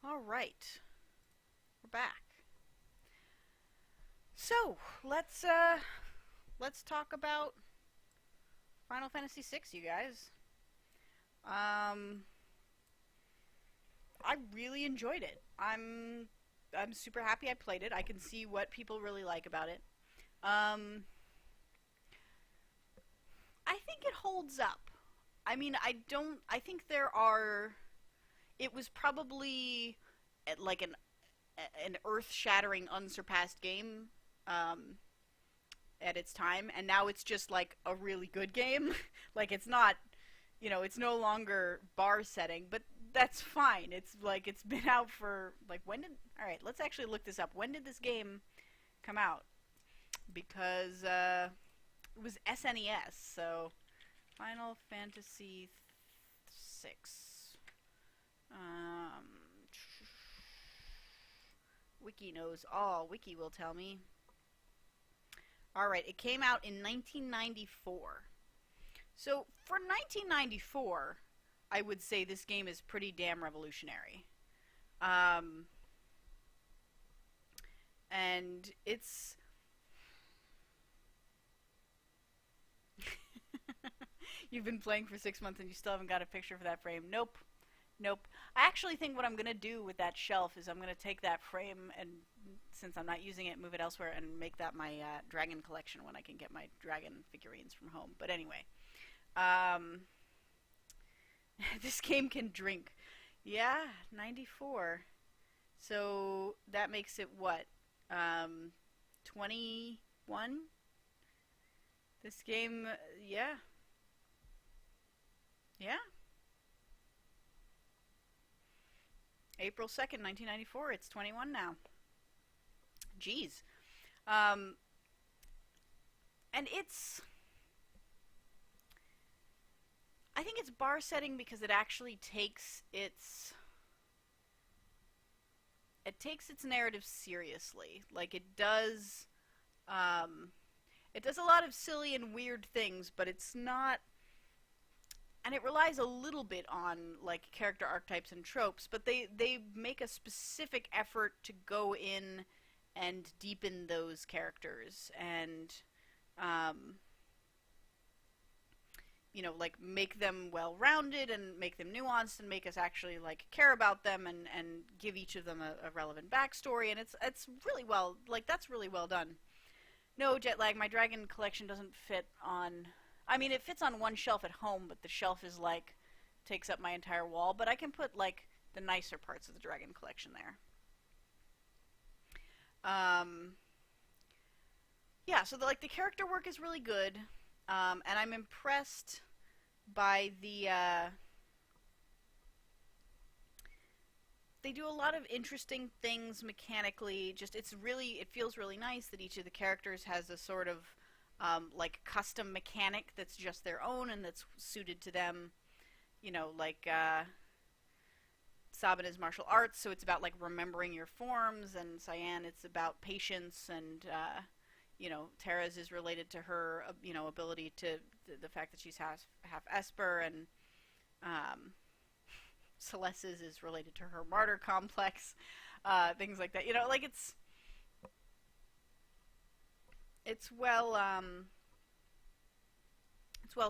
All right, we're back. So let's talk about Final Fantasy VI, you guys. Um, I really enjoyed it. I'm super happy I played it. I can see what people really like about it. Um, I think it holds up. I mean, I don't. I think there are. It was probably like an earth-shattering, unsurpassed game. Um, at its time, and now it's just like a really good game. Like it's not, it's no longer bar setting, but that's fine. It's like it's been out for like when did? All right, let's actually look this up. When did this game come out? Because it was SNES, so Final Fantasy Six. Um, Wiki knows all. Wiki will tell me. All right, it came out in 1994. So for 1994, I would say this game is pretty damn revolutionary. Um, and it's you've been playing for 6 months and you still haven't got a picture for that frame. Nope, nope. I actually think what I'm gonna do with that shelf is I'm gonna take that frame and, since I'm not using it, move it elsewhere and make that my dragon collection when I can get my dragon figurines from home. But anyway, um, this game can drink. Yeah, 94. So that makes it what? 21? This game, yeah. Yeah. April 2nd, 1994. It's 21 now. Jeez. Um, and I think it's bar setting because it takes its narrative seriously. Like um, it does a lot of silly and weird things, but it's not, and it relies a little bit on like character archetypes and tropes, but they make a specific effort to go in and deepen those characters and um, like make them well rounded and make them nuanced and make us actually like care about them and give each of them a relevant backstory, and it's really well, like, that's really well done. No jet lag. My dragon collection doesn't fit on. I mean, it fits on one shelf at home, but the shelf is like takes up my entire wall. But I can put like the nicer parts of the dragon collection there. Um, yeah, so the character work is really good, and I'm impressed by they do a lot of interesting things mechanically. Just it feels really nice that each of the characters has a sort of like custom mechanic that's just their own and that's suited to them. Like Sabin is martial arts, so it's about like remembering your forms, and Cyan it's about patience, and Tara's is related to her ability to the fact that she's half Esper, and um, Celeste's is related to her martyr complex, things like that. Like it's well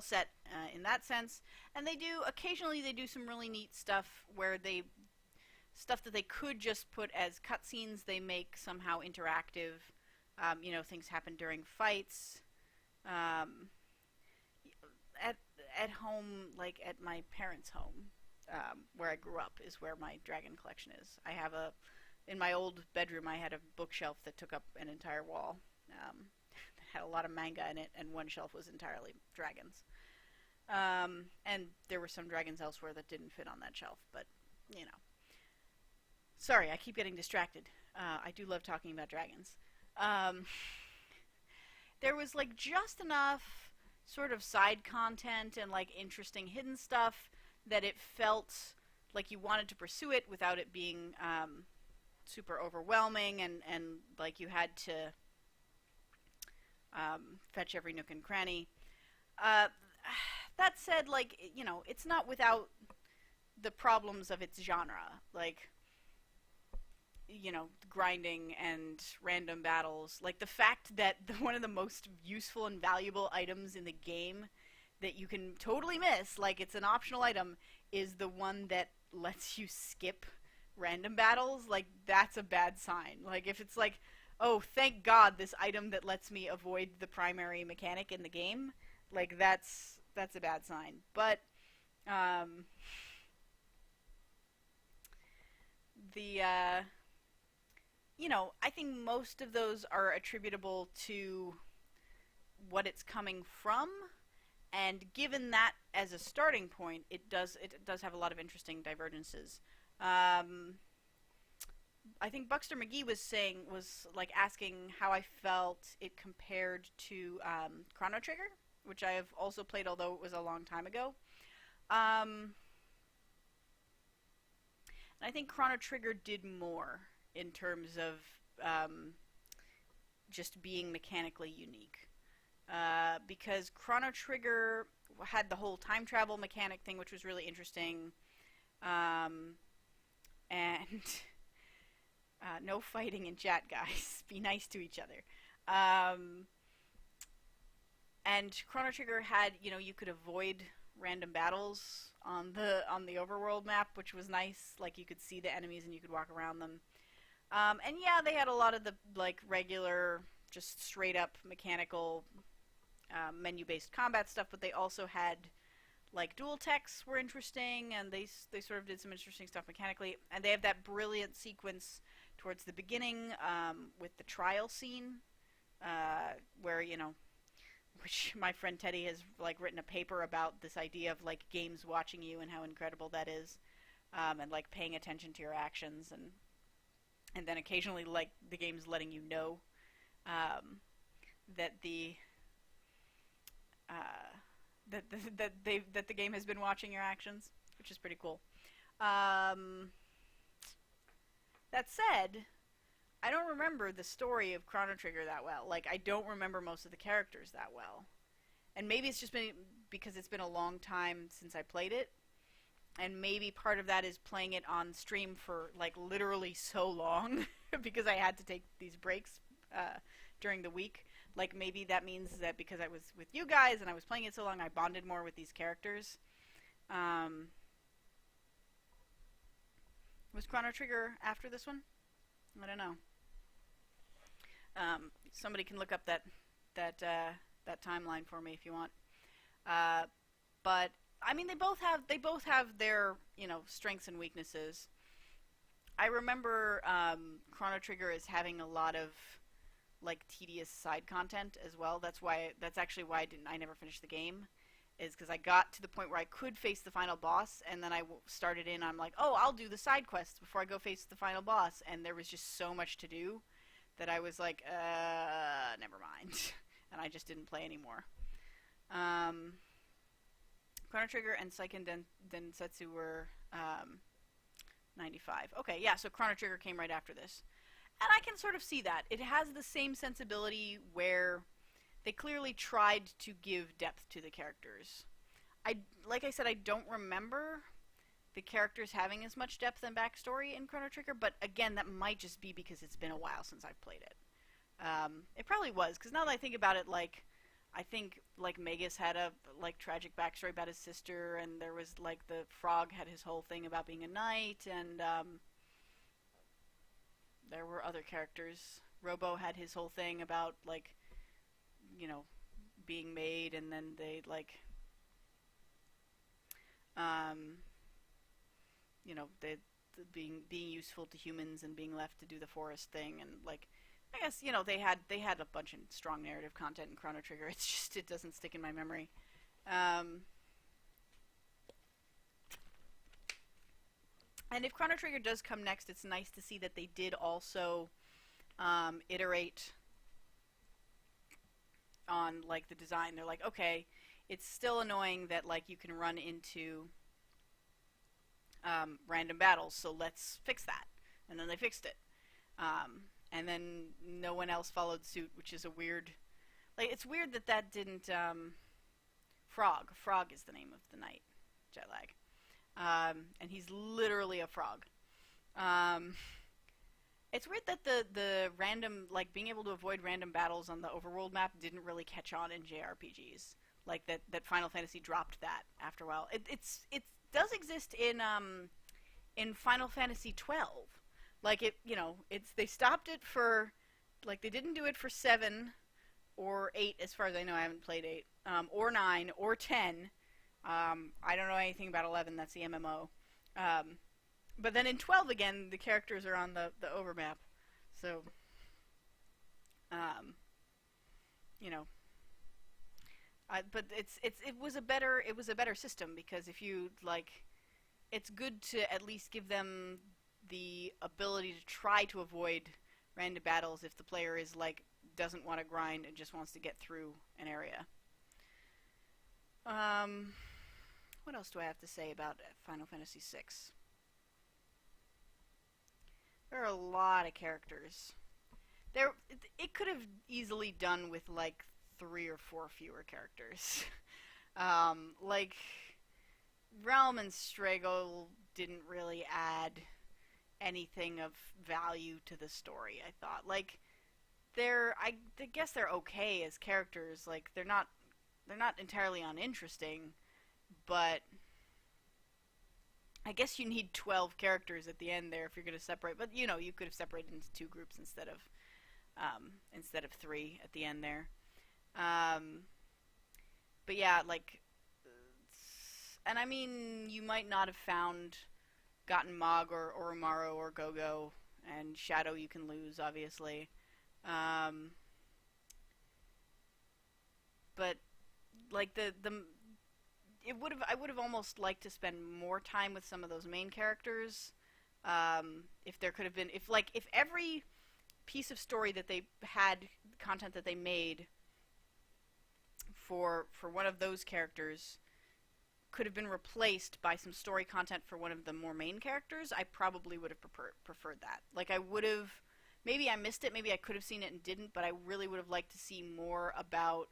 set in that sense, and they do some really neat stuff where they stuff that they could just put as cutscenes, they make somehow interactive. Things happen during fights. Um, at at home, like at my parents' home, where I grew up, is where my dragon collection is. In my old bedroom, I had a bookshelf that took up an entire wall. That had a lot of manga in it, and one shelf was entirely dragons. And there were some dragons elsewhere that didn't fit on that shelf, but you know. Sorry, I keep getting distracted. I do love talking about dragons. Um, there was like just enough sort of side content and like interesting hidden stuff that it felt like you wanted to pursue it without it being super overwhelming, and like you had to fetch every nook and cranny. Uh, that said, like, it's not without the problems of its genre. Like, grinding and random battles. Like the fact that one of the most useful and valuable items in the game that you can totally miss, like it's an optional item, is the one that lets you skip random battles. Like that's a bad sign. Like if it's like, oh, thank God, this item that lets me avoid the primary mechanic in the game, like that's a bad sign. But um, the I think most of those are attributable to what it's coming from, and given that as a starting point, it does have a lot of interesting divergences. Um, I think Buxter McGee was like asking how I felt it compared to Chrono Trigger, which I have also played, although it was a long time ago. Um, and I think Chrono Trigger did more in terms of um, just being mechanically unique. Because Chrono Trigger had the whole time travel mechanic thing, which was really interesting. Um, and no fighting in chat, guys. Be nice to each other. Um, and Chrono Trigger had, you could avoid random battles on the overworld map, which was nice. Like you could see the enemies and you could walk around them. And yeah, they had a lot of the like regular, just straight up mechanical menu-based combat stuff, but they also had like dual techs were interesting, and they sort of did some interesting stuff mechanically. And they have that brilliant sequence towards the beginning with the trial scene, where which my friend Teddy has like written a paper about this idea of like games watching you and how incredible that is, and like paying attention to your actions, and then occasionally like the game's letting you know that the that the game has been watching your actions, which is pretty cool. Um, that said, I don't remember the story of Chrono Trigger that well. Like, I don't remember most of the characters that well. And maybe it's just been because it's been a long time since I played it. And maybe part of that is playing it on stream for, like, literally so long. Because I had to take these breaks during the week. Like, maybe that means that because I was with you guys and I was playing it so long, I bonded more with these characters. Was Chrono Trigger after this one? I don't know. Somebody can look up that timeline for me if you want. But I mean, they both have their strengths and weaknesses. I remember Chrono Trigger as having a lot of like tedious side content as well. That's actually why I never finished the game, is because I got to the point where I could face the final boss, and then I started in. I'm like, oh, I'll do the side quests before I go face the final boss, and there was just so much to do that I was like, never mind, and I just didn't play anymore. Chrono Trigger and Seiken Densetsu were 95. Okay, yeah, so Chrono Trigger came right after this. And I can sort of see that. It has the same sensibility where they clearly tried to give depth to the characters. Like I said, I don't remember the characters having as much depth and backstory in Chrono Trigger, but again, that might just be because it's been a while since I've played it. It probably was, because now that I think about it, like, I think, like, Magus had a, like, tragic backstory about his sister, and there was, like, the Frog had his whole thing about being a knight, and, there were other characters. Robo had his whole thing about, like, being made, and then they, like, they being useful to humans and being left to do the forest thing, and, like, I guess, they had a bunch of strong narrative content in Chrono Trigger. It's just, it doesn't stick in my memory. And if Chrono Trigger does come next, it's nice to see that they did also iterate on, like, the design. They're like, okay, it's still annoying that, like, you can run into random battles, so let's fix that. And then they fixed it. And then no one else followed suit, which is a weird... Like, it's weird that didn't... Frog. Frog is the name of the knight. Jet lag. And he's literally a frog. It's weird that the random, like being able to avoid random battles on the overworld map didn't really catch on in JRPGs. Like that Final Fantasy dropped that after a while. It does exist in Final Fantasy 12. Like it's they stopped it for, like they didn't do it for 7 or 8 as far as I know. I haven't played 8, or 9 or 10. I don't know anything about 11. That's the MMO. Um, but then in 12 again, the characters are on the overmap. So, um, you know, but it was a better system because if you like, it's good to at least give them the ability to try to avoid random battles if the player is like doesn't want to grind and just wants to get through an area. Um, what else do I have to say about Final Fantasy VI? There are a lot of characters. There, it could have easily done with like 3 or 4 fewer characters. Like Realm and Strago didn't really add anything of value to the story. I thought like I guess they're okay as characters. Like they're not entirely uninteresting, but I guess you need 12 characters at the end there if you're going to separate. But you could have separated into 2 groups instead of 3 at the end there. Um, but yeah, like, and I mean, you might not have gotten Mog or Oromaru or Gogo, and Shadow you can lose, obviously. Um, but like the I would have almost liked to spend more time with some of those main characters. If there could have been, if every piece of story that they had, content that they made for one of those characters could have been replaced by some story content for one of the more main characters, I probably would have preferred that. Like I would have, maybe I missed it, maybe I could have seen it and didn't, but I really would have liked to see more about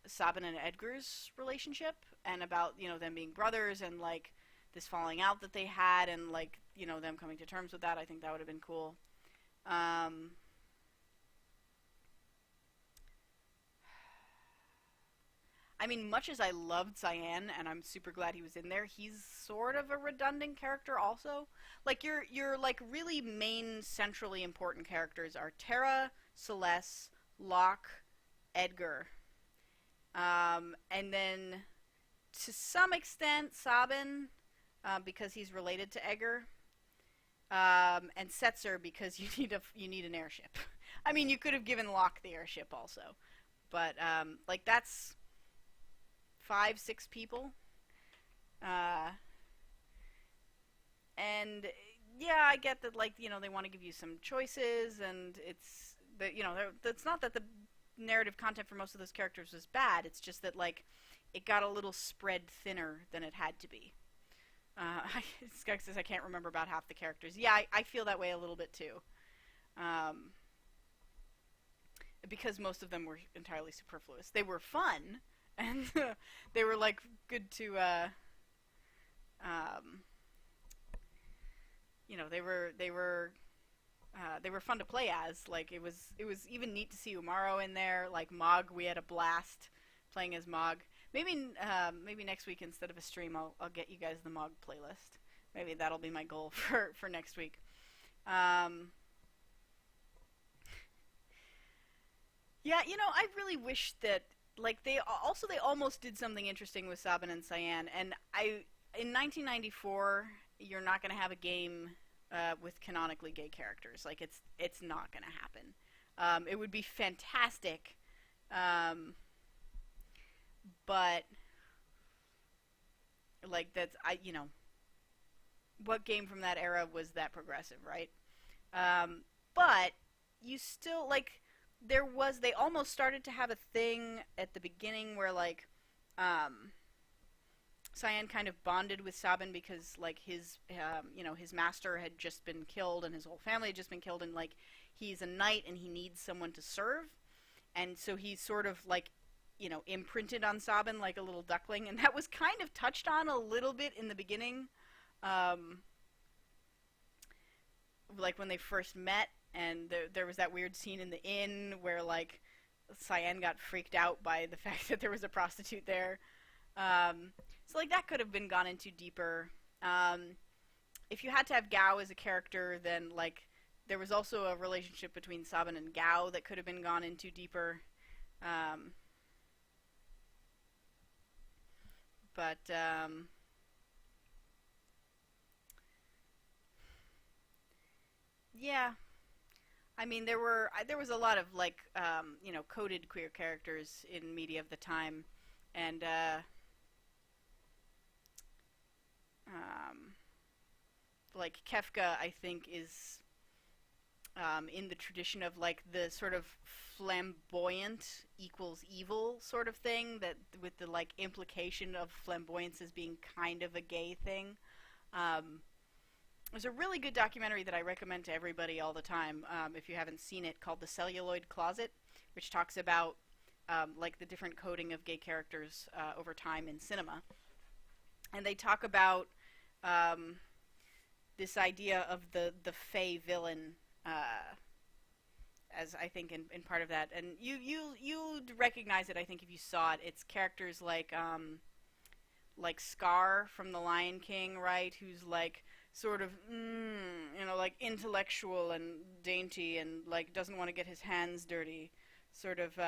Sabin and Edgar's relationship and about them being brothers and like this falling out that they had and like them coming to terms with that. I think that would have been cool. Um, I mean, much as I loved Cyan and I'm super glad he was in there, he's sort of a redundant character also. Like your like really main centrally important characters are Terra, Celeste, Locke, Edgar. And then to some extent Sabin, because he's related to Edgar. And Setzer because you need an airship. I mean, you could have given Locke the airship also, but like that's 5, 6 people, uh, and yeah, I get that. Like they want to give you some choices, and it's that that's not that the narrative content for most of those characters was bad. It's just that like it got a little spread thinner than it had to be. Skunk says I can't remember about half the characters. Yeah, I feel that way a little bit too. Um, because most of them were entirely superfluous. They were fun, and they were like good to, um, they were fun to play as. Like it was even neat to see Umaro in there. Like Mog, we had a blast playing as Mog. Maybe next week instead of a stream, I'll get you guys the Mog playlist. Maybe that'll be my goal for next week. Um, yeah, I really wish that like they almost did something interesting with Sabin and Cyan, and in 1994 you're not going to have a game with canonically gay characters. Like it's not going to happen. It would be fantastic. But like that's what game from that era was that progressive, right? But you still like they almost started to have a thing at the beginning where like Cyan kind of bonded with Sabin because like his master had just been killed and his whole family had just been killed, and like he's a knight and he needs someone to serve, and so he's sort of like imprinted on Sabin like a little duckling, and that was kind of touched on a little bit in the beginning. Um, like when they first met, and there was that weird scene in the inn where like Cyan got freaked out by the fact that there was a prostitute there. So like that could have been gone into deeper. If you had to have Gao as a character, then like there was also a relationship between Sabin and Gao that could have been gone into deeper. Um, but yeah, I mean there was a lot of like coded queer characters in media of the time, and um, like Kefka, I think is in the tradition of like the sort of flamboyant equals evil sort of thing, that with the like implication of flamboyance as being kind of a gay thing. Um, there's a really good documentary that I recommend to everybody all the time, if you haven't seen it, called The Celluloid Closet, which talks about like the different coding of gay characters over time in cinema. And they talk about um, this idea of the fey villain, as I think in part of that, and you'd recognize it. I think if you saw it, it's characters like Scar from The Lion King, right? Who's like sort of like intellectual and dainty and like doesn't want to get his hands dirty, sort of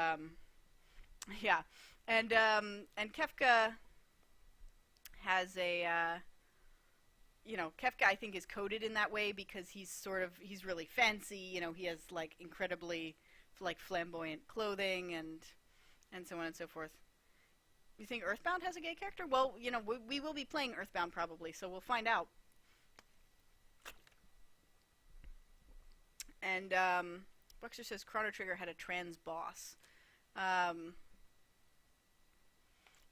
yeah, and Kefka has a Kefka, I think, is coded in that way because he's really fancy. He has like incredibly like flamboyant clothing and so on and so forth. You think Earthbound has a gay character? Well, we will be playing Earthbound probably, so we'll find out. And Buxer says Chrono Trigger had a trans boss. Um,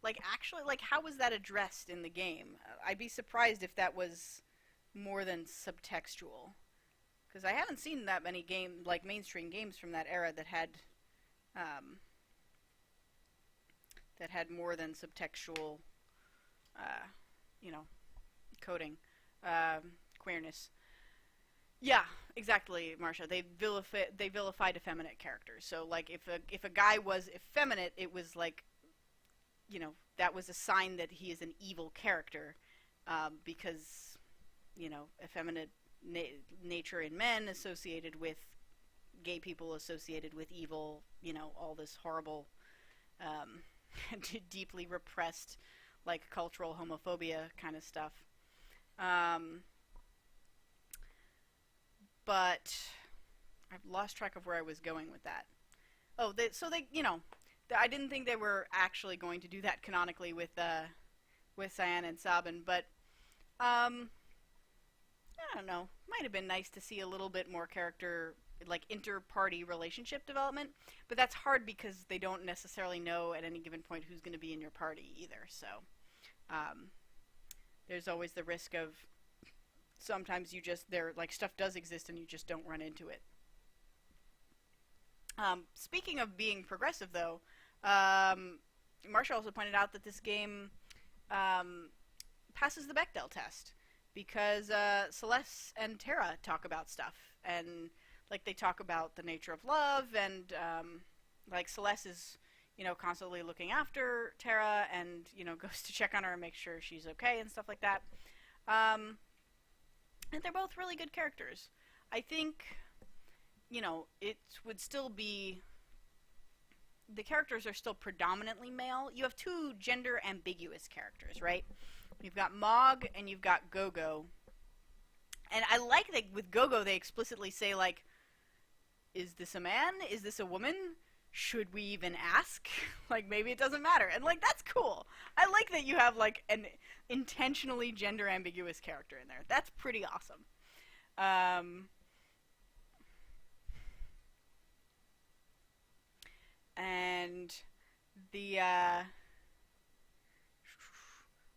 like actually, like how was that addressed in the game? I'd be surprised if that was more than subtextual, because I haven't seen that many mainstream games from that era um, that had more than subtextual, uh, you know, coding, queerness. Yeah, exactly, Marsha. They vilified effeminate characters. So like if a guy was effeminate, it was like that was a sign that he is an evil character, because effeminate nature in men associated with gay people, associated with evil, all this horrible, um, deeply repressed, like cultural homophobia kind of stuff. Um, but I've lost track of where I was going with that. Oh, I didn't think they were actually going to do that canonically with Cyan and Sabin, but I don't know. Might have been nice to see a little bit more character, like inter-party relationship development, but that's hard because they don't necessarily know at any given point who's going to be in your party either. So um, there's always the risk of sometimes like stuff does exist and you just don't run into it. Speaking of being progressive, though, Marsha also pointed out that this game passes the Bechdel test because Celeste and Terra talk about stuff, and like they talk about the nature of love, and like Celeste is constantly looking after Terra, and goes to check on her and make sure she's okay and stuff like that. And they're both really good characters. I think it would still be, the characters are still predominantly male. You have two gender ambiguous characters, right? You've got Mog and you've got Gogo. And I like that with Gogo they explicitly say, like, is this a man? Is this a woman? Should we even ask? Like, maybe it doesn't matter. And, like, that's cool. I like that you have, like, an intentionally gender ambiguous character in there. That's pretty awesome. And the,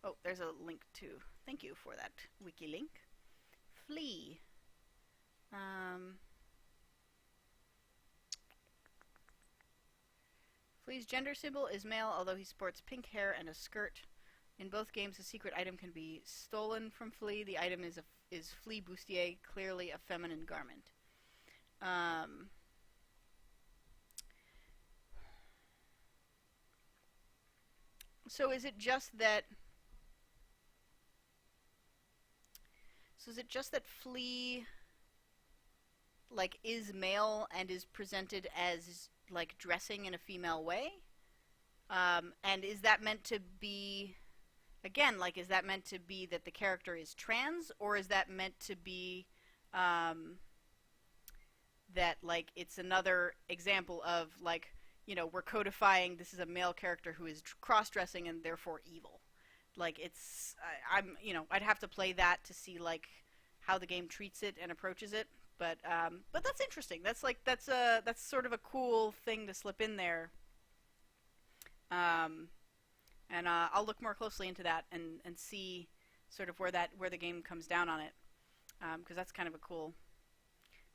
oh, there's a link too. Thank you for that wiki link. Flea. Flea's gender symbol is male, although he sports pink hair and a skirt. In both games, a secret item can be stolen from Flea. The item is Flea bustier, clearly a feminine garment. Um, so is it just that? So is it just that Flea like is male and is presented as like dressing in a female way? And is that meant to be, again, like, is that meant to be that the character is trans, or is that meant to be that like it's another example of like, you know, we're codifying this is a male character who is cross-dressing and therefore evil? Like it's I'm you know, I'd have to play that to see like how the game treats it and approaches it. But that's interesting. That's like that's sort of a cool thing to slip in there. Um, and I'll look more closely into that and see sort of where the game comes down on it, because that's kind of a cool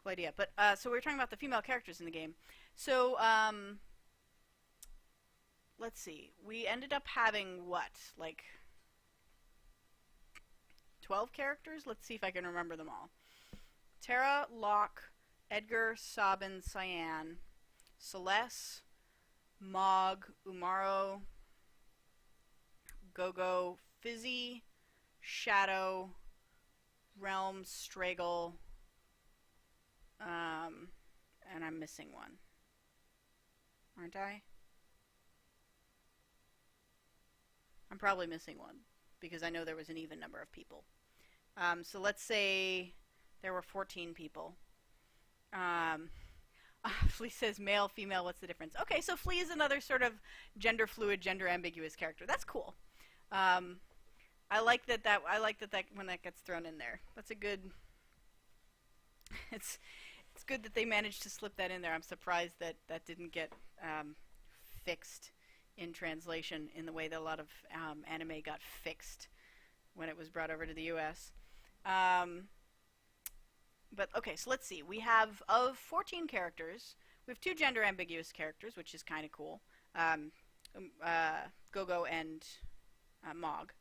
idea. But so we were talking about the female characters in the game. So let's see. We ended up having what, like 12 characters? Let's see if I can remember them all. Terra, Locke, Edgar, Sabin, Cyan, Celeste, Mog, Umaro, Gogo, Fizzy, Shadow, Realm, Straggle, and I'm missing one. Aren't I? I'm probably missing one, because I know there was an even number of people. So let's say there were 14 people. Flea says male, female, what's the difference? Okay, so Flea is another sort of gender fluid, gender ambiguous character. That's cool. I like that when that gets thrown in there. That's a good it's good that they managed to slip that in there. I'm surprised that that didn't get fixed in translation in the way that a lot of anime got fixed when it was brought over to the US. But okay, so let's see. We have, of 14 characters, we have 2 gender ambiguous characters, which is kind of cool. Gogo and Mog.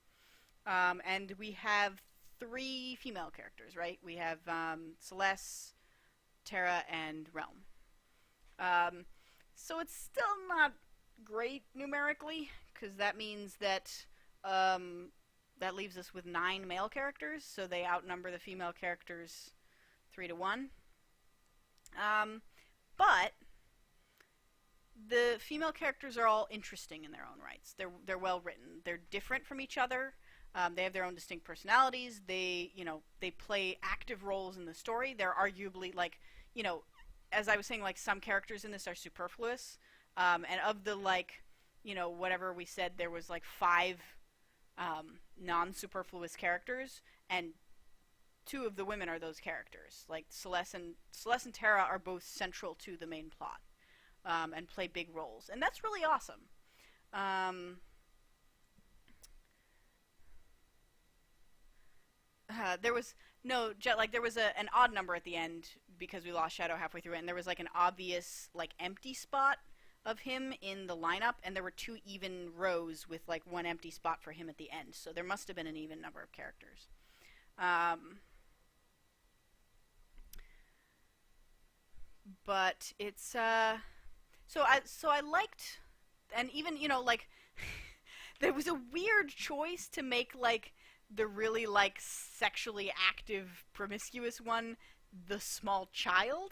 And we have 3 female characters, right? We have Celeste, Terra, and Realm. So it's still not great numerically, because that means that that leaves us with 9 male characters, so they outnumber the female characters 3-1. But the female characters are all interesting in their own rights. They're well written. They're different from each other. They have their own distinct personalities. They play active roles in the story. They're arguably, like, as I was saying, like, some characters in this are superfluous. And of the, like, whatever we said, there was like 5 non-superfluous characters, and 2 of the women are those characters. Like Celeste and Terra are both central to the main plot, and play big roles, and that's really awesome. There was there was an odd number at the end because we lost Shadow halfway through it, and there was like an obvious like empty spot of him in the lineup, and there were 2 even rows with like 1 empty spot for him at the end. So there must have been an even number of characters. But it's so I liked, and even like there was a weird choice to make like the really like sexually active promiscuous one the small child.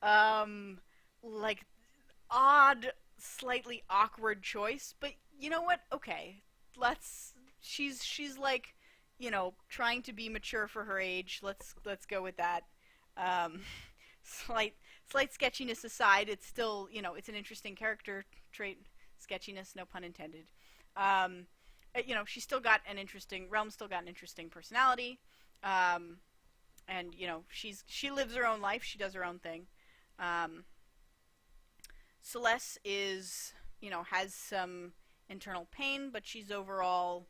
Like odd, slightly awkward choice, but you know what? Okay, she's like, trying to be mature for her age. Let's go with that. Slight sketchiness aside, it's still, it's an interesting character trait. Sketchiness, no pun intended. She's still got an interesting, Realm's still got an interesting personality. And, she lives her own life. She does her own thing. Celeste is, has some internal pain, but she's overall,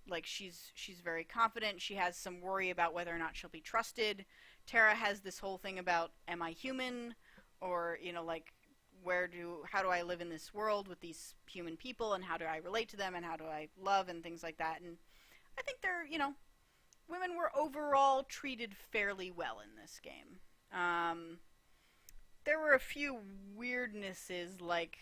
like she's very confident. She has some worry about whether or not she'll be trusted. Terra has this whole thing about, am I human? Or, like, how do I live in this world with these human people, and how do I relate to them, and how do I love, and things like that. And I think women were overall treated fairly well in this game. There were a few weirdnesses, like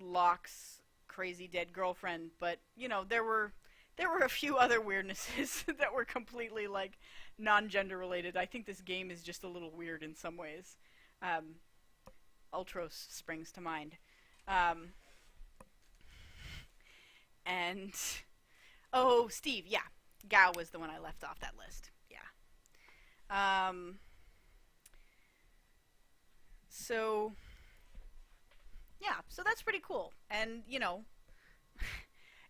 Locke's crazy dead girlfriend, but there were a few other weirdnesses that were completely like non-gender related. I think this game is just a little weird in some ways. Ultros springs to mind. And oh, Steve, yeah. Gao was the one I left off that list. Yeah. So yeah, so that's pretty cool. And,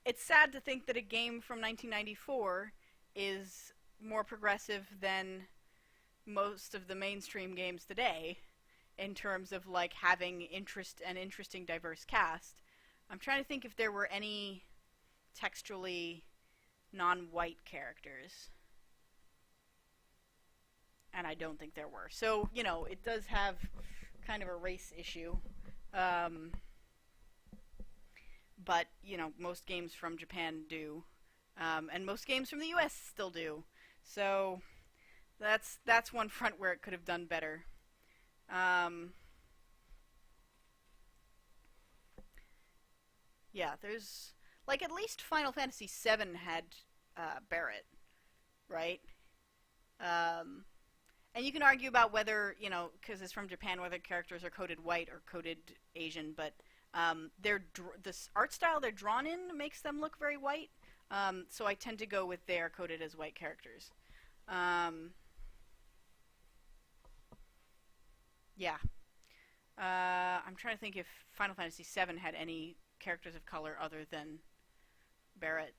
it's sad to think that a game from 1994 is more progressive than most of the mainstream games today in terms of, like, having an interesting, diverse cast. I'm trying to think if there were any textually non-white characters. And I don't think there were. So, it does have kind of a race issue. But, most games from Japan do. And most games from the US still do. So, that's one front where it could have done better. Yeah, there's... Like, at least Final Fantasy VII had Barrett, right? And you can argue about whether, because it's from Japan, whether characters are coded white or coded Asian, but this art style they're drawn in makes them look very white. So I tend to go with they are coded as white characters. Yeah. I'm trying to think if Final Fantasy VII had any characters of color other than Barrett.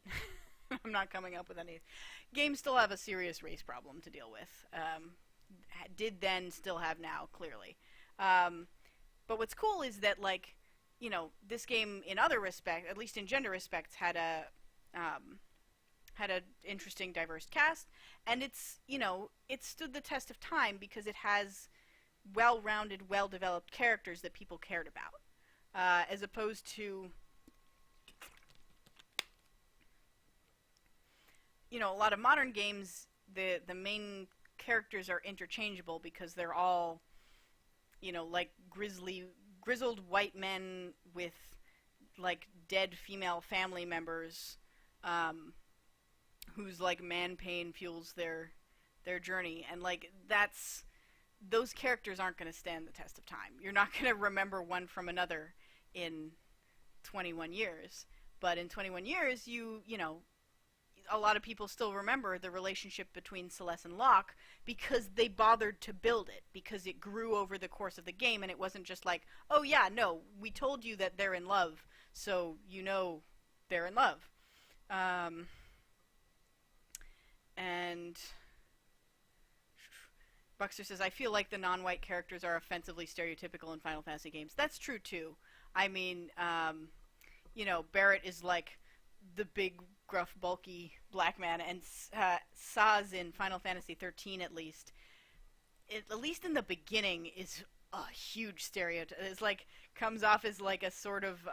I'm not coming up with any. Games still have a serious race problem to deal with. Did then, still have now, clearly. But what's cool is that, like, this game, in other respects, at least in gender respects, had a interesting, diverse cast, and it stood the test of time because it has well-rounded, well-developed characters that people cared about, as opposed to, a lot of modern games. The main characters are interchangeable because they're all, like grizzled white men with, like, dead female family members, whose, like, man pain fuels their journey. And, like, those characters aren't going to stand the test of time. You're not going to remember one from another in 21 years. But in 21 years, a lot of people still remember the relationship between Celeste and Locke because they bothered to build it, because it grew over the course of the game, and it wasn't just like, oh yeah, no, we told you that they're in love, so they're in love. And Buckster says, I feel like the non-white characters are offensively stereotypical in Final Fantasy games. That's true too. I mean, Barrett is like the big, gruff, bulky black man, and Saz in Final Fantasy 13, at least in the beginning, is a huge stereotype. It's like, comes off as like a sort of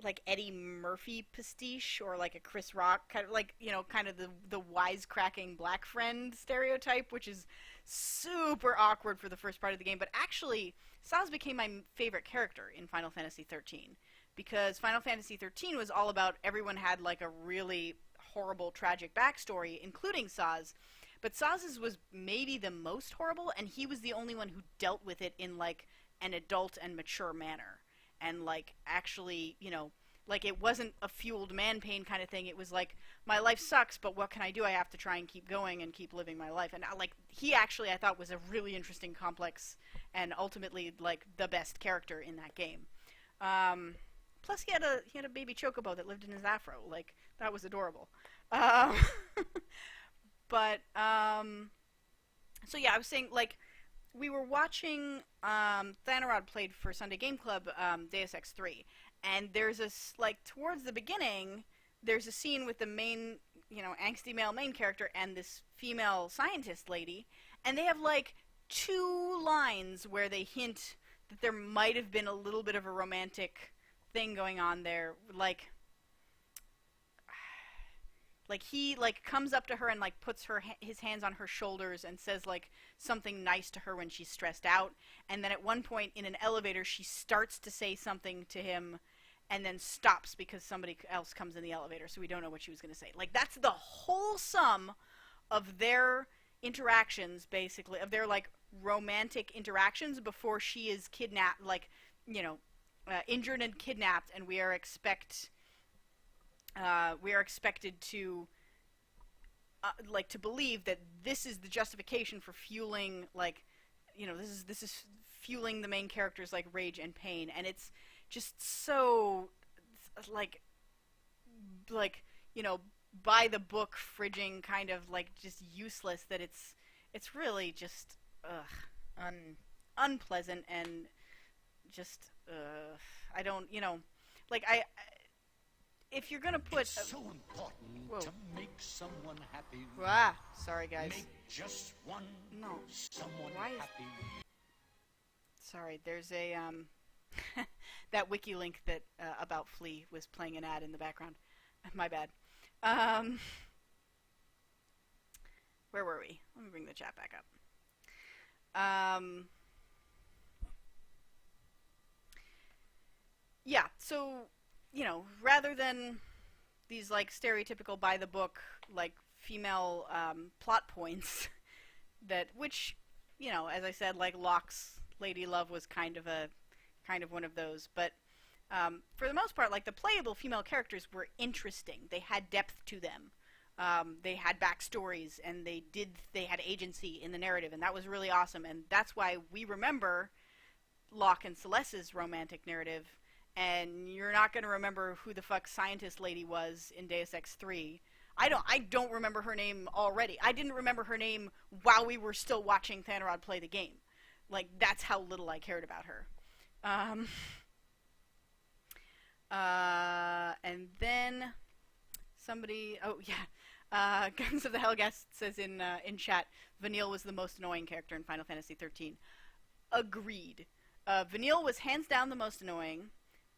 like Eddie Murphy pastiche, or like a Chris Rock, kind of like, kind of the wisecracking black friend stereotype, which is super awkward for the first part of the game. But actually, Saz became my favorite character in Final Fantasy 13. Because Final Fantasy 13 was all about everyone had, like, a really horrible, tragic backstory, including Saz. But Saz's was maybe the most horrible, and he was the only one who dealt with it in, like, an adult and mature manner. And, like, actually, like, it wasn't a fueled man pain kind of thing. It was like, my life sucks, but what can I do? I have to try and keep going and keep living my life. And, like, he actually, I thought, was a really interesting, complex, and ultimately, like, the best character in that game. Plus, he had a baby chocobo that lived in his afro. Like, that was adorable. But so yeah, I was saying, like, we were watching Thanarod played for Sunday Game Club Deus Ex 3, and there's like, towards the beginning, there's a scene with the main, angsty male main character and this female scientist lady, and they have, like, 2 lines where they hint that there might have been a little bit of a romantic thing going on there. Like he like comes up to her and like puts his hands on her shoulders and says like something nice to her when she's stressed out, and then at one point in an elevator she starts to say something to him and then stops because somebody else comes in the elevator, so we don't know what she was going to say. Like, that's the whole sum of their interactions, basically, of their like romantic interactions before she is kidnapped, like, you know, injured and kidnapped, and we are expected to like to believe that this is the justification for fueling, like, you know, this is fueling the main character's like rage and pain, and it's just so like you know, by the book fridging, kind of like just useless, that it's really just unpleasant, and just I don't, you know, like I if you're gonna put it's so important to make someone happy. Sorry guys. Make just one someone happy. Sorry, there's a that wiki link that about Flea was playing an ad in the background. My bad. Where were we? Let me bring the chat back up. Yeah, so, you know, rather than these like stereotypical by the book like female plot points that, which, you know, as I said, like Locke's Lady Love was kind of one of those, but for the most part, like, the playable female characters were interesting. They had depth to them. They had backstories, and they had agency in the narrative, and that was really awesome. And that's why we remember Locke and Celeste's romantic narrative, and you're not going to remember who the fuck Scientist Lady was in Deus Ex 3. I don't remember her name already. I didn't remember her name while we were still watching Thanarod play the game. Like, that's how little I cared about her. And then somebody, oh yeah, Guns of the Hellguest says in chat, Vanille was the most annoying character in Final Fantasy 13. Agreed. Vanille was hands down the most annoying.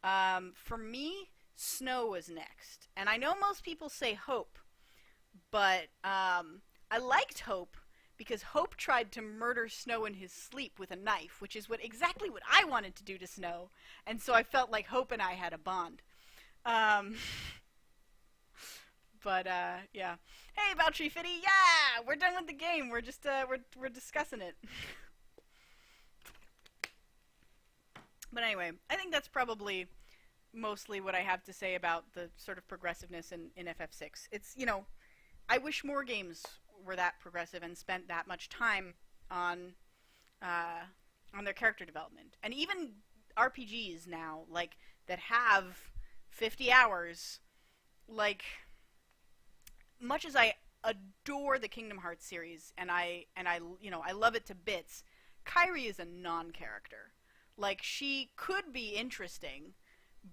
For me, Snow was next. And I know most people say Hope, but I liked Hope because Hope tried to murder Snow in his sleep with a knife, which is exactly what I wanted to do to Snow. And so I felt like Hope and I had a bond. But yeah. Hey, Valtteri Fitty, yeah! We're done with the game. We're just, we're discussing it. But anyway, I think that's probably mostly what I have to say about the sort of progressiveness in FF6. It's, you know, I wish more games were that progressive and spent that much time on their character development. And even RPGs now, like, that have 50 hours, like, much as I adore the Kingdom Hearts series, and I you know, I love it to bits, Kairi is a non-character. Like, she could be interesting,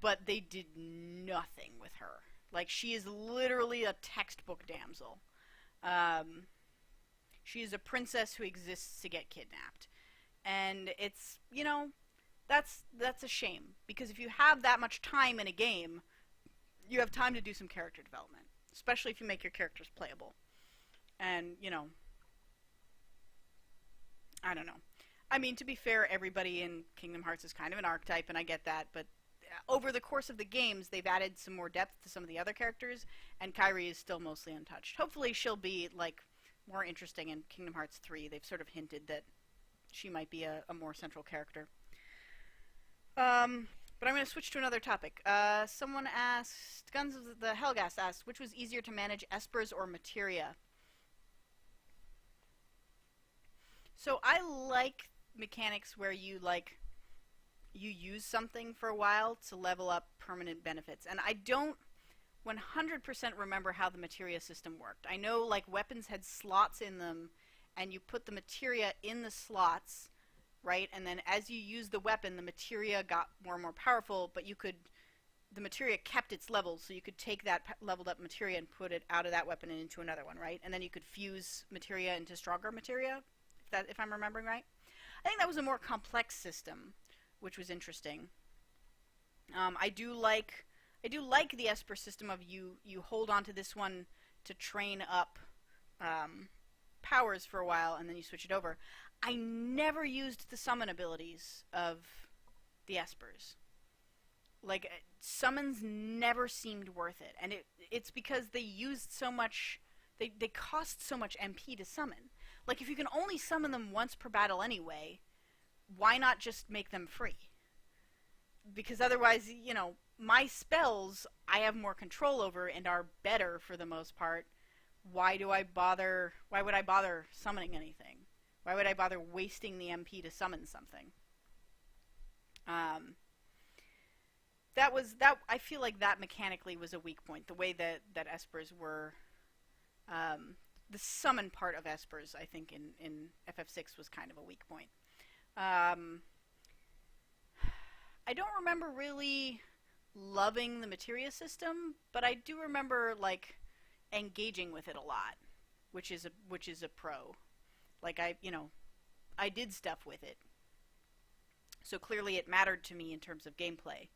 but they did nothing with her. Like, she is literally a textbook damsel. She is a princess who exists to get kidnapped. And it's, you know, that's a shame. Because if you have that much time in a game, you have time to do some character development. Especially if you make your characters playable. And, you know, I don't know. I mean, to be fair, everybody in Kingdom Hearts is kind of an archetype, and I get that, but over the course of the games, they've added some more depth to some of the other characters, and Kairi is still mostly untouched. Hopefully she'll be, like, more interesting in Kingdom Hearts 3. They've sort of hinted that she might be a more central character. But I'm going to switch to another topic. Someone asked, Guns of the Hellgas asked, which was easier to manage, Espers or Materia? So I like mechanics where you use something for a while to level up permanent benefits. And I don't 100% remember how the materia system worked. I know, like, weapons had slots in them, and you put the materia in the slots, right? And then as you use the weapon, the materia got more and more powerful, but the materia kept its level, so you could take that leveled up materia and put it out of that weapon and into another one, right? And then you could fuse materia into stronger materia, if that if I'm remembering right. I think that was a more complex system, which was interesting. I do like the Esper system of you hold on to this one to train up powers for a while and then you switch it over. I never used the summon abilities of the Espers. Like, summons never seemed worth it, and it's because they used so much. They cost so much MP to summon. Like, if you can only summon them once per battle anyway, why not just make them free? Because otherwise, you know, my spells I have more control over and are better for the most part. Why would I bother summoning anything? Why would I bother wasting the MP to summon something? I feel like that mechanically was a weak point. The way that Espers were, the summon part of Espers, I think in FF6 was kind of a weak point. I don't remember really loving the materia system, but I do remember like engaging with it a lot, which is a pro. Like I did stuff with it, so clearly it mattered to me in terms of gameplay.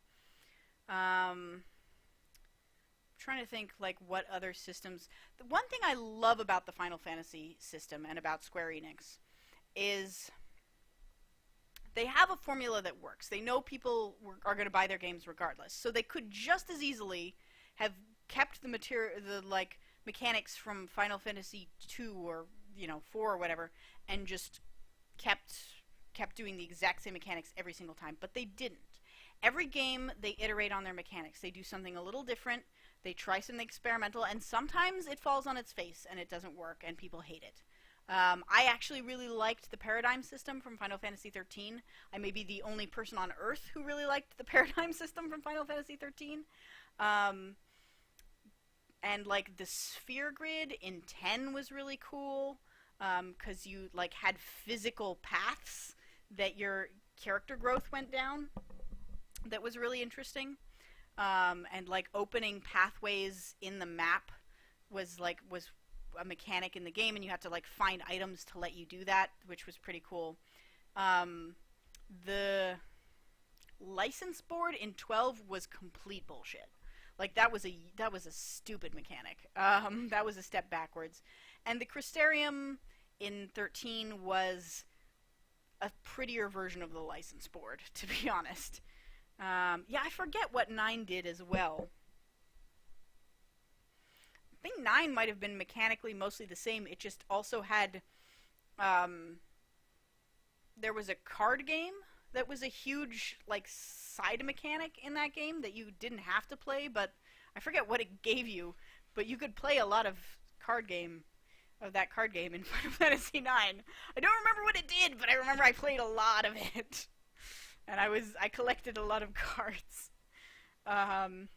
Trying to think like what other systems. The one thing I love about the Final Fantasy system and about Square Enix is they have a formula that works. They know people are going to buy their games regardless, so they could just as easily have kept the mechanics from Final Fantasy 2 or 4 or whatever, and just kept doing the exact same mechanics every single time, but they didn't. Every game, they iterate on their mechanics. They do something a little different. They try something experimental, and sometimes it falls on its face, and it doesn't work, and people hate it. I actually really liked the Paradigm system from Final Fantasy XIII. I may be the only person on Earth who really liked the Paradigm system from Final Fantasy XIII. And, like, the sphere grid in 10 was really cool, because you, like, had physical paths that your character growth went down. That was really interesting. And like opening pathways in the map was a mechanic in the game, and you had to like find items to let you do that, which was pretty cool. The license board in 12 was complete bullshit. Like that was a stupid mechanic. That was a step backwards. And the Crystarium in 13 was a prettier version of the license board, to be honest. Yeah, I forget what 9 did as well. I think 9 might have been mechanically mostly the same. It just also had, there was a card game that was a huge, like, side mechanic in that game that you didn't have to play, but I forget what it gave you, but you could play a lot of that card game in Final Fantasy 9. I don't remember what it did, but I remember I played a lot of it. And I collected a lot of cards. And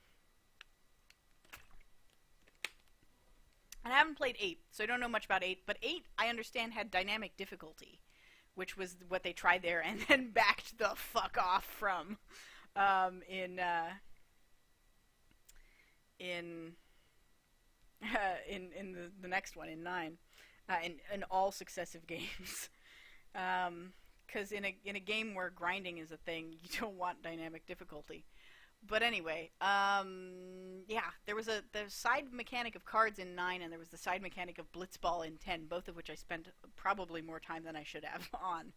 I haven't played 8, so I don't know much about 8. But 8, I understand, had dynamic difficulty, which was what they tried there, and then backed the fuck off from in the next one, in 9, in all successive games. Because in a game where grinding is a thing, you don't want dynamic difficulty. But anyway, yeah, there was the side mechanic of cards in 9, and there was the side mechanic of Blitzball in 10, both of which I spent probably more time than I should have on.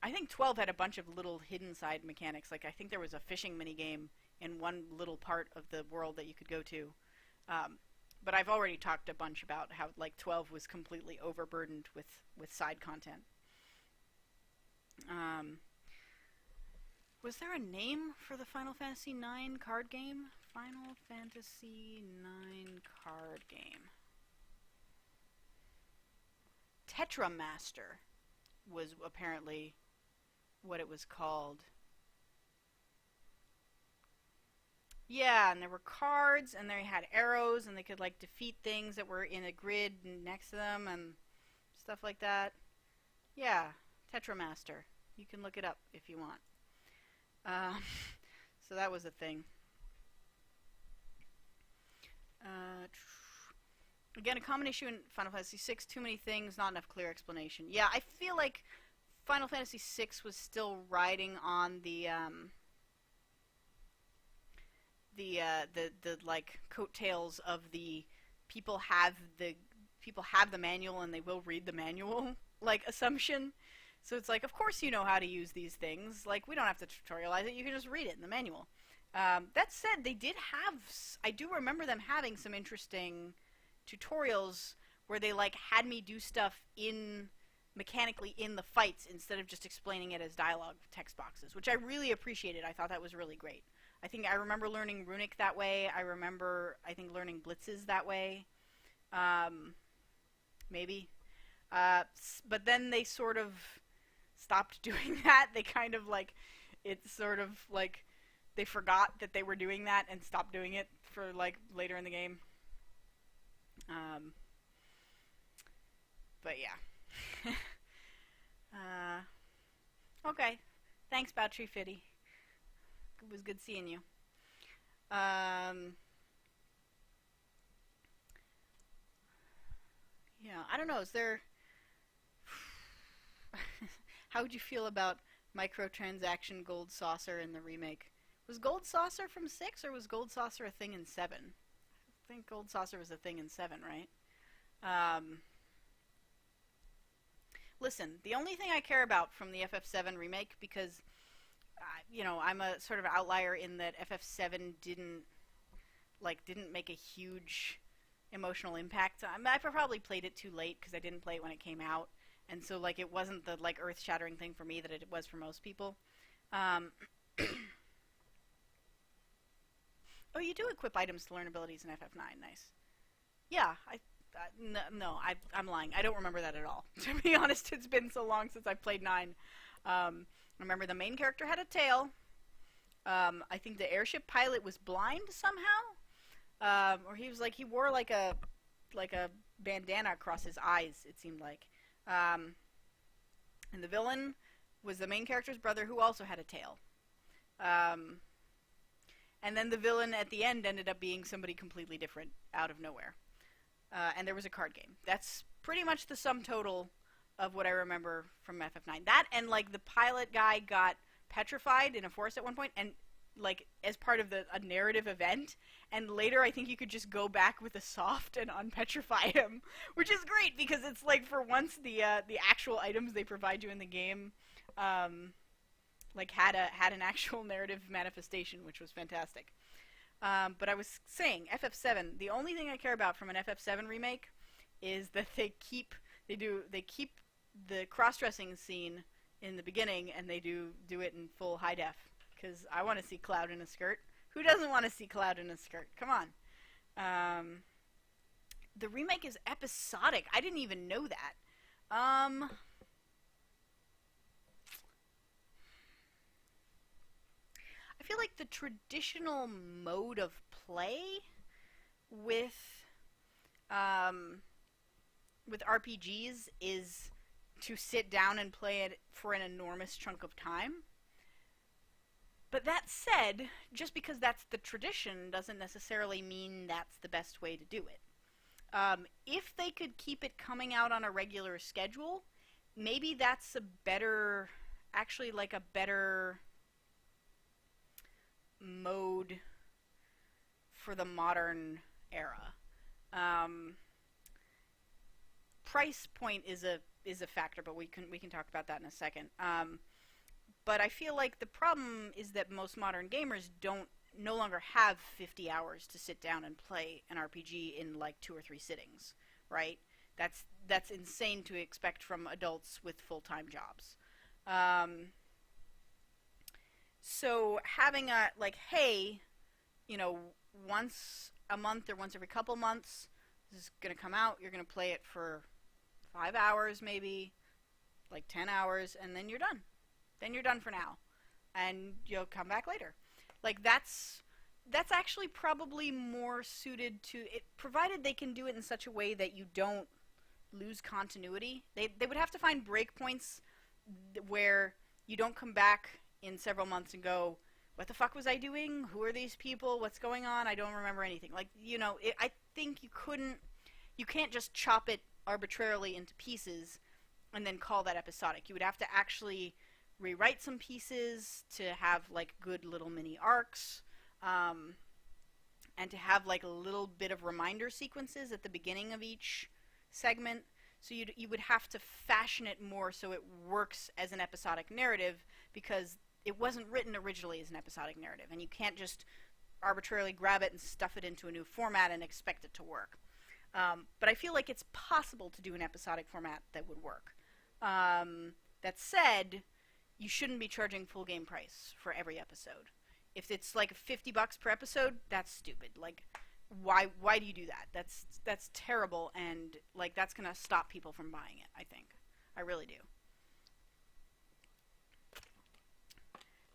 I think 12 had a bunch of little hidden side mechanics. Like, I think there was a fishing minigame in one little part of the world that you could go to. But I've already talked a bunch about how, like, 12 was completely overburdened with side content. Was there a name for the Final Fantasy IX card game? Final Fantasy IX card game. Tetramaster was apparently what it was called. Yeah, and there were cards, and they had arrows, and they could, like, defeat things that were in a grid next to them, and stuff like that. Yeah, Tetramaster. You can look it up if you want. So that was a thing. Again, a common issue in Final Fantasy VI, too many things, not enough clear explanation. Yeah, I feel like Final Fantasy VI was still riding on the like coattails of the people have the manual and they will read the manual like assumption. So it's like, of course you know how to use these things. Like, we don't have to tutorialize it. You can just read it in the manual. That said, they did have... I do remember them having some interesting tutorials where they, like, had me do stuff mechanically in the fights instead of just explaining it as dialogue text boxes, which I really appreciated. I thought that was really great. I remember learning Runic that way. I think, learning Blitzes that way. Maybe. But then they sort of stopped doing that. They kind of, like, it's sort of, like, they forgot that they were doing that and stopped doing it for, like, later in the game. But, yeah. Okay. Thanks, Battery Fitty. It was good seeing you. Yeah, I don't know, is there... How would you feel about microtransaction Gold Saucer in the remake? Was Gold Saucer from 6, or was Gold Saucer a thing in 7? I think Gold Saucer was a thing in 7, right? Listen, the only thing I care about from the FF7 remake, because, I'm a sort of outlier in that FF7 didn't make a huge emotional impact. I probably played it too late, because I didn't play it when it came out. And so, like, it wasn't the, like, earth-shattering thing for me that it was for most people. Oh, you do equip items to learn abilities in FF9. Nice. Yeah, I'm lying. I don't remember that at all. To be honest, it's been so long since I've played 9. I remember the main character had a tail. I think the airship pilot was blind somehow. Or he wore, like a bandana across his eyes, it seemed like. And the villain was the main character's brother, who also had a tail. And then the villain at the end ended up being somebody completely different out of nowhere. And there was a card game. That's pretty much the sum total of what I remember from FF9. That and, like, the pilot guy got petrified in a forest at one point, and, like, as part of a narrative event, and later I think you could just go back with a soft and unpetrify him, which is great, because it's, like, for once the actual items they provide you in the game, like, had an actual narrative manifestation, which was fantastic. But I was saying, FF7, the only thing I care about from an FF7 remake is that they keep the cross-dressing scene in the beginning, and they do it in full high def. Because I want to see Cloud in a skirt. Who doesn't want to see Cloud in a skirt? Come on. The remake is episodic. I didn't even know that. I feel like the traditional mode of play with RPGs is to sit down and play it for an enormous chunk of time. But that said, just because that's the tradition doesn't necessarily mean that's the best way to do it. If they could keep it coming out on a regular schedule, maybe that's a better mode for the modern era. Price point is a factor, but we can talk about that in a second. But I feel like the problem is that most modern gamers no longer have 50 hours to sit down and play an RPG in like 2 or 3 sittings, right? That's insane to expect from adults with full-time jobs. So having a, like, hey, once a month or once every couple months, this is going to come out, you're going to play it for 5 hours maybe, like 10 hours, and then you're done. Then you're done for now, and you'll come back later. Like, that's actually probably more suited to it, provided they can do it in such a way that you don't lose continuity. They would have to find breakpoints where you don't come back in several months and go, what the fuck was I doing? Who are these people? What's going on? I don't remember anything. Like, I think you you can't just chop it arbitrarily into pieces and then call that episodic. You would have to actually rewrite some pieces to have like good little mini arcs, and to have like a little bit of reminder sequences at the beginning of each segment. So you would have to fashion it more so it works as an episodic narrative, because it wasn't written originally as an episodic narrative, and you can't just arbitrarily grab it and stuff it into a new format and expect it to work. But I feel like it's possible to do an episodic format that would work. That said, you shouldn't be charging full game price for every episode. If it's like $50 per episode, that's stupid. Like, why do you do that? That's terrible, and like that's gonna stop people from buying it. I think, I really do,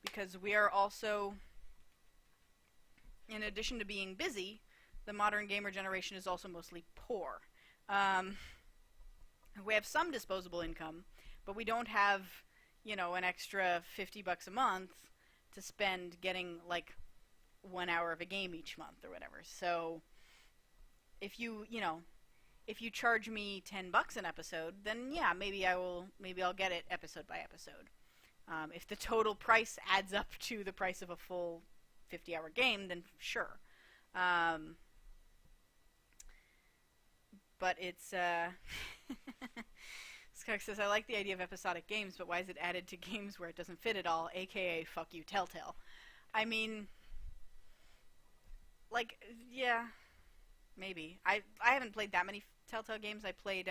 because we are also, in addition to being busy, the modern gamer generation is also mostly poor. We have some disposable income, but we don't have, an extra $50 a month to spend getting like 1 hour of a game each month or whatever. So if you charge me $10 an episode, then yeah, maybe I'll get it episode by episode. If the total price adds up to the price of a full 50-hour game, then sure. But it's Skunk says, I like the idea of episodic games, but why is it added to games where it doesn't fit at all, aka fuck you Telltale? I mean, like, yeah, maybe. I haven't played that many Telltale games. I played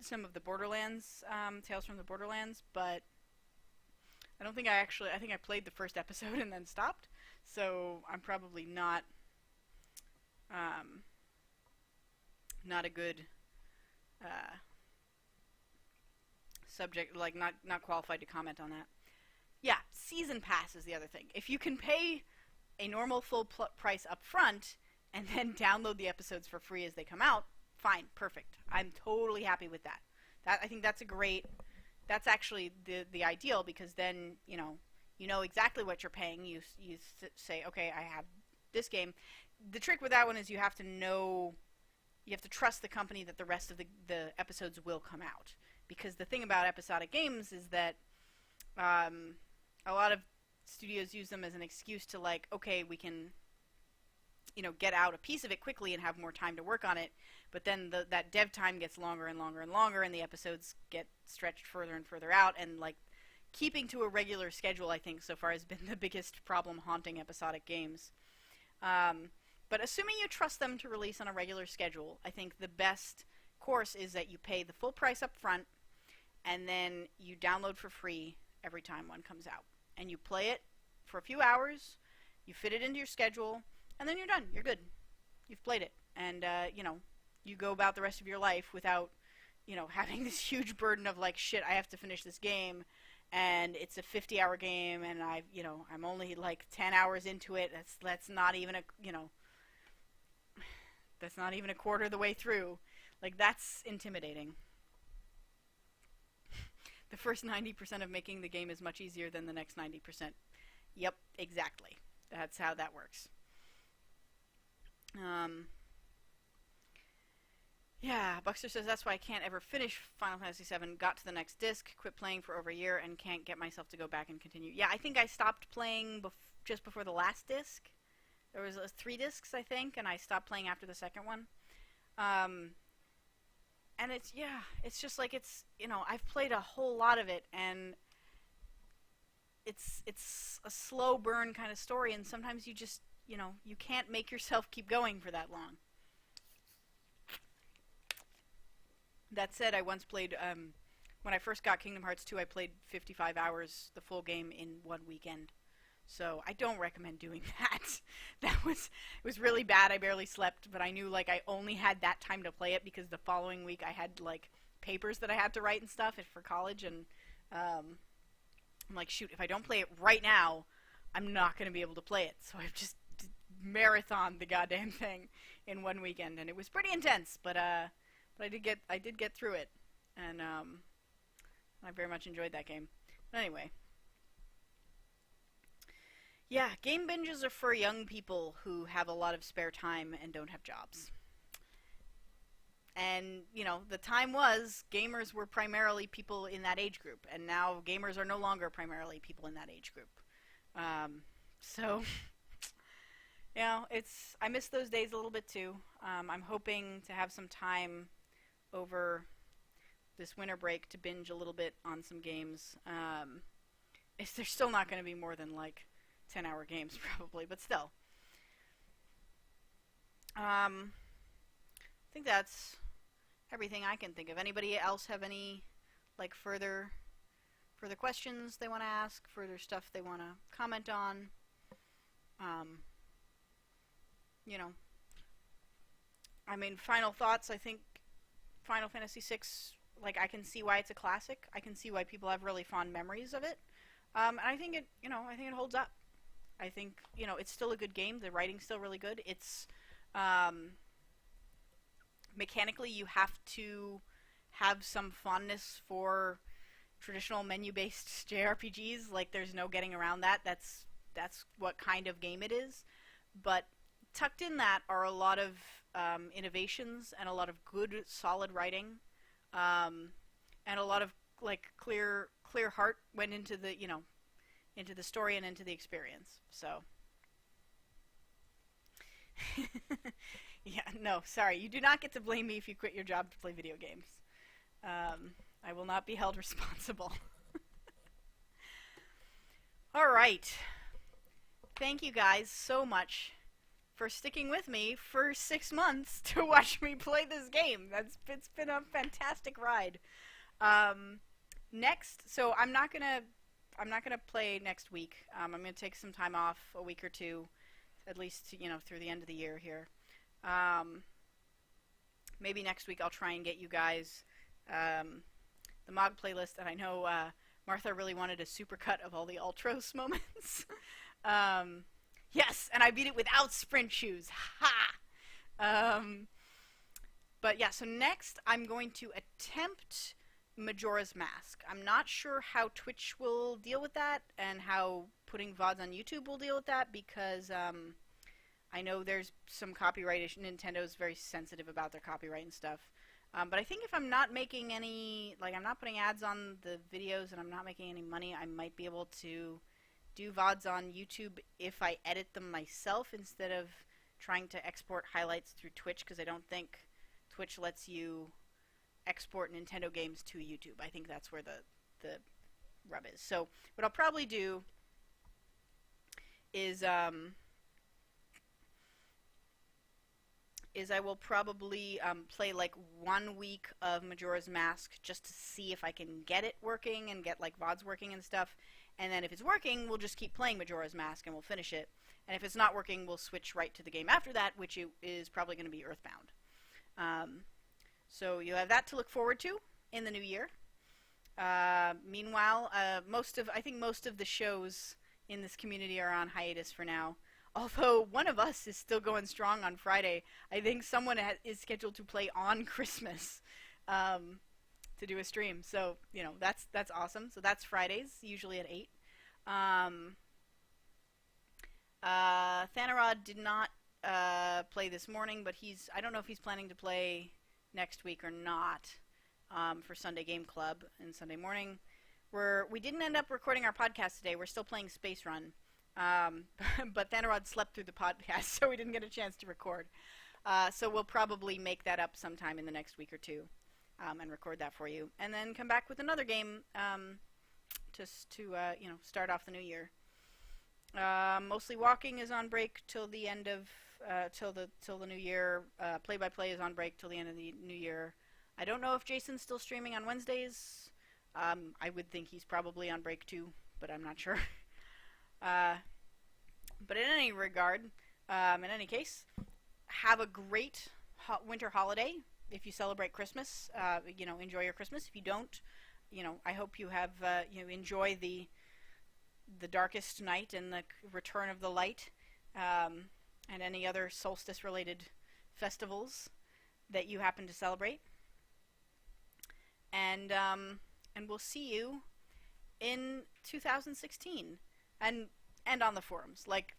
some of the Borderlands, Tales from the Borderlands, but I don't think I think I played the first episode and then stopped, so I'm probably not a good subject, like not qualified to comment on that. Yeah, season pass is the other thing. If you can pay a normal full price up front and then download the episodes for free as they come out, fine, perfect. I'm totally happy with that. I think that's that's actually the ideal, because then, you know exactly what you're paying. You say, okay, I have this game. The trick with that one is you have to trust the company that the rest of the episodes will come out. Because the thing about episodic games is that a lot of studios use them as an excuse to, like, okay, we can, get out a piece of it quickly and have more time to work on it, but then that dev time gets longer and longer and longer, and the episodes get stretched further and further out, and, like, keeping to a regular schedule, I think, so far has been the biggest problem haunting episodic games. But assuming you trust them to release on a regular schedule, I think the best course is that you pay the full price up front, and then you download for free every time one comes out. And you play it for a few hours, you fit it into your schedule, and then you're done. You're good. You've played it. And, you go about the rest of your life without, having this huge burden of, like, shit, I have to finish this game, and it's a 50-hour game, and I'm only, like, 10 hours into it. That's not even that's not even a quarter of the way through. Like, that's intimidating. The first 90% of making the game is much easier than the next 90%. Yep, exactly. That's how that works. Yeah, Buckster says, that's why I can't ever finish Final Fantasy VII. Got to the next disc, quit playing for over a year, and can't get myself to go back and continue. Yeah, I think I stopped playing just before the last disc. There was 3 discs, I think, and I stopped playing after the second one. And it's just like, I've played a whole lot of it, and it's a slow burn kind of story, and sometimes you just, you can't make yourself keep going for that long. That said, I once played, when I first got Kingdom Hearts 2, I played 55 hours, the full game, in one weekend. So I don't recommend doing that. It was really bad. I barely slept, but I knew, like, I only had that time to play it because the following week I had, like, papers that I had to write and stuff for college, and I'm like, shoot, if I don't play it right now, I'm not going to be able to play it. So I've just marathoned the goddamn thing in one weekend, and it was pretty intense, but I did get through it, and I very much enjoyed that game. But anyway. Yeah, game binges are for young people who have a lot of spare time and don't have jobs. And, you know, the time was gamers were primarily people in that age group, and now gamers are no longer primarily people in that age group. So, you know, I miss those days a little bit too. I'm hoping to have some time over this winter break to binge a little bit on some games. They're still not going to be more than like 10-hour games probably, but still. I think that's everything I can think of. Anybody else have any like further questions they want to ask, further stuff they want to comment on? You know, I mean, final thoughts. I think Final Fantasy VI, like, I can see why it's a classic. I can see why people have really fond memories of it. And I think it, you know, I think it holds up. I think, you know, it's still a good game. The writing's still really good. It's, mechanically, you have to have some fondness for traditional menu-based JRPGs. Like, there's no getting around that. That's what kind of game it is. But tucked in that are a lot of innovations and a lot of good, solid writing, and a lot of like clear heart went into the, you know, into the story and into the experience. So, yeah, no, sorry, you do not get to blame me if you quit your job to play video games. I will not be held responsible. All right. Thank you guys so much for sticking with me for 6 months to watch me play this game. It's been a fantastic ride. Next, so I'm not gonna play next week. I'm gonna take some time off, a week or two, at least, you know, through the end of the year here. Maybe next week I'll try and get you guys the MOG playlist, and I know Martha really wanted a supercut of all the Ultros moments. Yes, and I beat it without sprint shoes. Ha! But yeah, so next I'm going to attempt Majora's Mask. I'm not sure how Twitch will deal with that and how putting VODs on YouTube will deal with that, because I know there's some copyright issue. Nintendo's very sensitive about their copyright and stuff. But I think if I'm not making any, like, I'm not putting ads on the videos and I'm not making any money, I might be able to do VODs on YouTube if I edit them myself instead of trying to export highlights through Twitch, because I don't think Twitch lets you export Nintendo games to YouTube. I think that's where the rub is. So what I'll probably do is I will probably play like 1 week of Majora's Mask just to see if I can get it working and get like VODs working and stuff. And then if it's working, we'll just keep playing Majora's Mask and we'll finish it. And if it's not working, we'll switch right to the game after that, which is probably going to be Earthbound. So you have that to look forward to in the new year. Meanwhile, I think most of the shows in this community are on hiatus for now. Although one of us is still going strong on Friday. I think someone is scheduled to play on Christmas to do a stream. So, you know, that's awesome. So that's Fridays, usually at 8. Thanarod did not play this morning, but I don't know if he's planning to play next week or not for Sunday Game Club and Sunday morning. We didn't end up recording our podcast today. We're still playing Space Run. But Thanarod slept through the podcast, so we didn't get a chance to record. So we'll probably make that up sometime in the next week or two and record that for you. And then come back with another game just to you know, start off the new year. Mostly Walking is on break till the end of till the new year. Play by Play is on break till the end of the new year. I don't know if Jason's still streaming on Wednesdays. I would think he's probably on break too, but I'm not sure. But in any regard, in any case, have a great winter holiday. If you celebrate Christmas, you know, enjoy your Christmas. If you don't, you know, I hope you have you know, enjoy the darkest night and the return of the light, and any other solstice-related festivals that you happen to celebrate. And we'll see you in 2016. And on the forums. Like,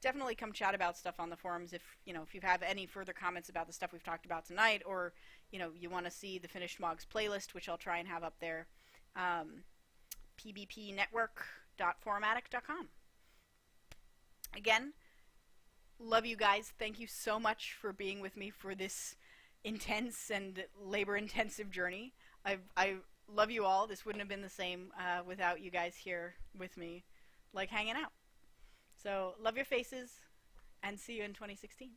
definitely come chat about stuff on the forums if you have any further comments about the stuff we've talked about tonight, or you want to see the Finished Mogs playlist, which I'll try and have up there. pbpnetwork.forumatic.com. Again, love you guys. Thank you so much for being with me for this intense and labor-intensive journey. I love you all. This wouldn't have been the same without you guys here with me, like hanging out. So, love your faces, and see you in 2016.